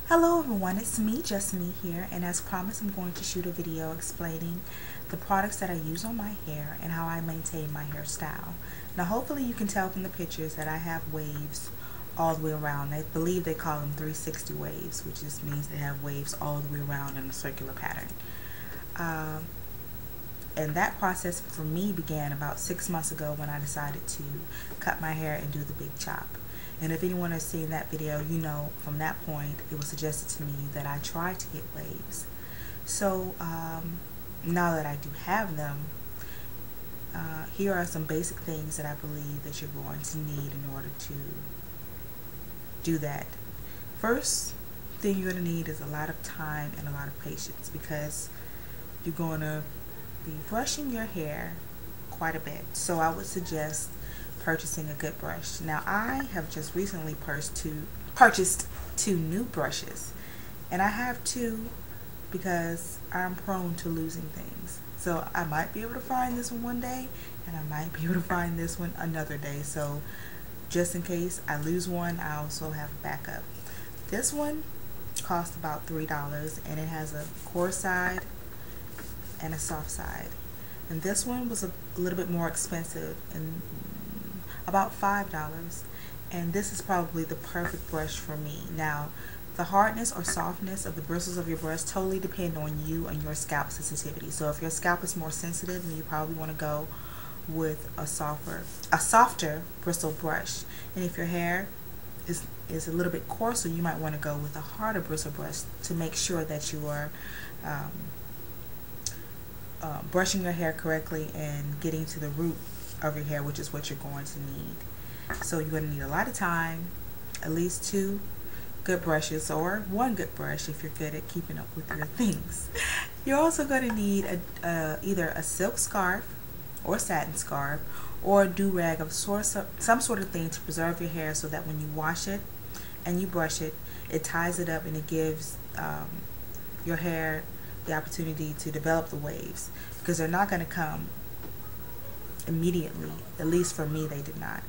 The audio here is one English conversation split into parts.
Hello everyone, it's me, just me here, and as promised I'm going to shoot a video explaining the products that I use on my hair and how I maintain my hairstyle. Now hopefully you can tell from the pictures that I have waves all the way around. I believe they call them 360 waves, which just means they have waves all the way around in a circular pattern. And that process for me began about 6 months ago when I decided to cut my hair and do the big chop. And if anyone has seen that video, you know from that point it was suggested to me that I try to get waves. So now that I do have them, here are some basic things that I believe that you're going to need in order to do that. First thing you're going to need is a lot of time and a lot of patience, because you're going to be brushing your hair quite a bit. So I would suggest purchasing a good brush. Now I have just recently purchased two new brushes, and I have two because I'm prone to losing things. So I might be able to find this one day and I might be able to find this one another day. So just in case I lose one, I also have a backup. This one cost about $3 and it has a coarse side and a soft side. And this one was a little bit more expensive, and about $5, and this is probably the perfect brush for me. Now the hardness or softness of the bristles of your brush totally depend on you and your scalp sensitivity. So if your scalp is more sensitive, then you probably want to go with a softer bristle brush, and if your hair is a little bit coarser, you might want to go with a harder bristle brush to make sure that you are brushing your hair correctly and getting to the root of your hair, which is what you're going to need. So you're going to need a lot of time, at least two good brushes or one good brush if you're good at keeping up with your things. You're also going to need either a silk scarf or satin scarf or a do-rag of some sort of thing to preserve your hair, so that when you wash it and you brush it, it ties it up and it gives your hair the opportunity to develop the waves, because they're not going to come immediately. At least for me, they did not.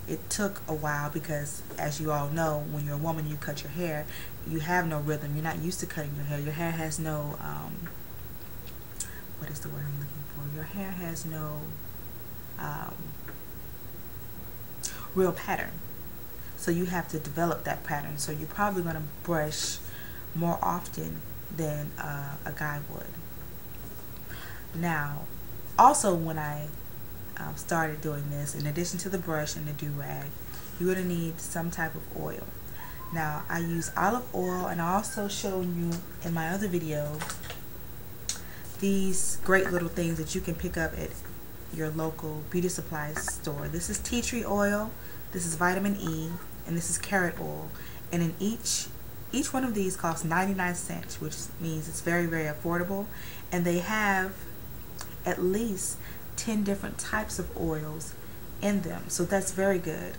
It took a while because, as you all know, when you're a woman, you cut your hair, you have no rhythm. You're not used to cutting your hair. Your hair has no what is the word I'm looking for? Your hair has no real pattern. So you have to develop that pattern. So you're probably going to brush more often than a guy would. Now, also when I started doing this, in addition to the brush and the do-rag, you're going to need some type of oil. Now I use olive oil, and I also showed you in my other video these great little things that you can pick up at your local beauty supply store. This is tea tree oil, this is vitamin E, and this is carrot oil, and in each one of these costs 99 cents, which means it's very, very affordable, and they have at least 10 different types of oils in them. So that's very good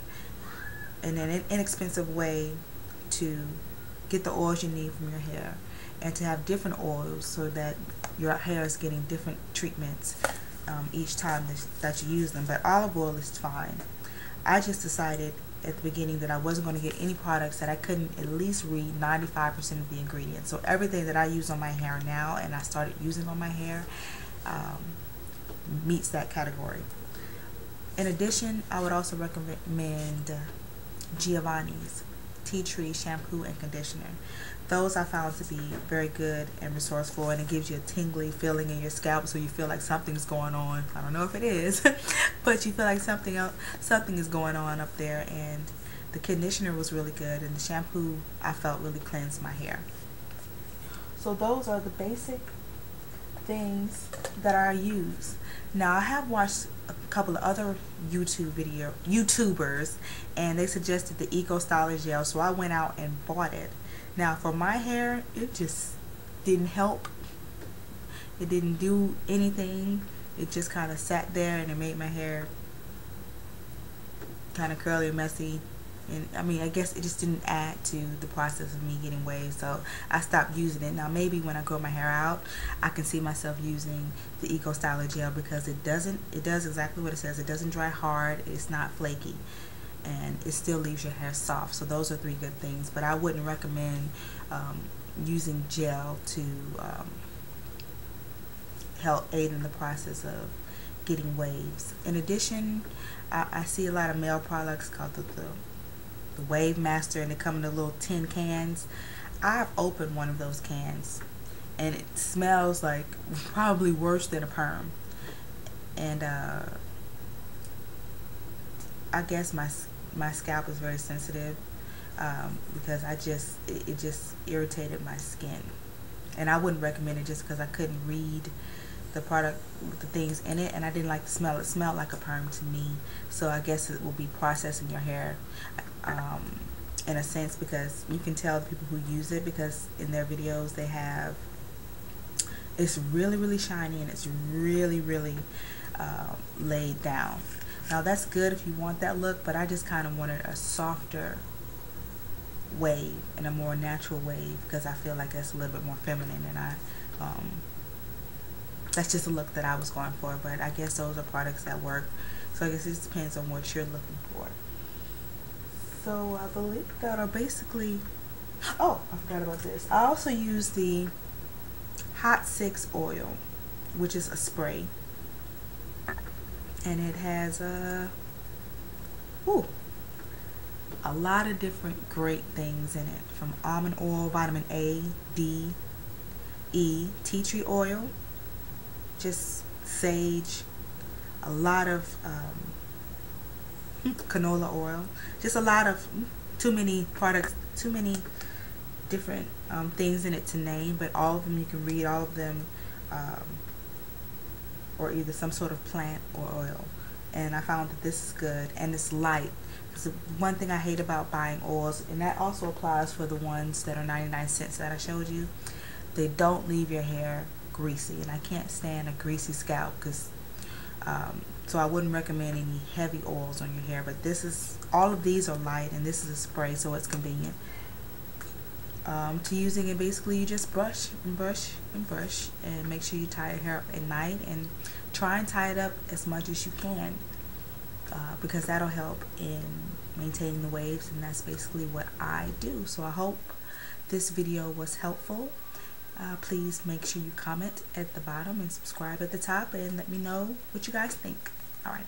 and an inexpensive way to get the oils you need from your hair, and to have different oils so that your hair is getting different treatments each time that you use them. But olive oil is fine. I just decided at the beginning that I wasn't going to get any products that I couldn't at least read 95% of the ingredients. So everything that I use on my hair now and I started using on my hair meets that category. In addition, I would also recommend Giovanni's tea tree shampoo and conditioner. Those I found to be very good and resourceful, and it gives you a tingly feeling in your scalp, so you feel like something's going on. I don't know if it is, but you feel like something is going on up there. And the conditioner was really good, and the shampoo I felt really cleansed my hair. So those are the basic things that I use. Now I have watched a couple of other YouTubers, and they suggested the Eco Styler gel, so I went out and bought it. Now for my hair, it just didn't help. It didn't do anything. It just kind of sat there and it made my hair kind of curly and messy. And I mean, I guess it just didn't add to the process of me getting waves, so I stopped using it. Now maybe when I grow my hair out, I can see myself using the Eco Styler gel, because it does exactly what it says. It doesn't dry hard, it's not flaky, and it still leaves your hair soft. So those are 3 good things, but I wouldn't recommend using gel to help aid in the process of getting waves. In addition, I see a lot of male products called the Wave Master, and they come in the little tin cans. I've opened one of those cans and it smells like probably worse than a perm, and I guess my scalp is very sensitive, because it just irritated my skin, and I wouldn't recommend it just because I couldn't read the product, the things in it, and I didn't like the smell. It smelled like a perm to me. So I guess it will be processing your hair, in a sense, because you can tell the people who use it, because in their videos they have, it's really shiny and it's really laid down. Now that's good if you want that look, but I just kind of wanted a softer wave and a more natural wave, because I feel like that's a little bit more feminine, and that's just a look that I was going for. But I guess those are products that work, so I guess it just depends on what you're looking for. So I believe that are basically, oh, I forgot about this. I also use the Hot 6 oil, which is a spray, and it has a lot of different great things in it, from almond oil, vitamin A, D, E, tea tree oil, just sage, a lot of canola oil, just a lot of, too many products, too many different things in it to name, but all of them you can read, all of them or either some sort of plant or oil. And I found that this is good, and it's light. Because one thing I hate about buying oils, and that also applies for the ones that are 99 cents that I showed you, they don't leave your hair greasy, and I can't stand a greasy scalp, because so I wouldn't recommend any heavy oils on your hair. But this is, all of these are light, and this is a spray, so it's convenient to using it. Basically, you just brush and brush and brush, and make sure you tie your hair up at night, and try and tie it up as much as you can, because that'll help in maintaining the waves, and that's basically what I do. So I hope this video was helpful. Please make sure you comment at the bottom and subscribe at the top, and let me know what you guys think. Alright.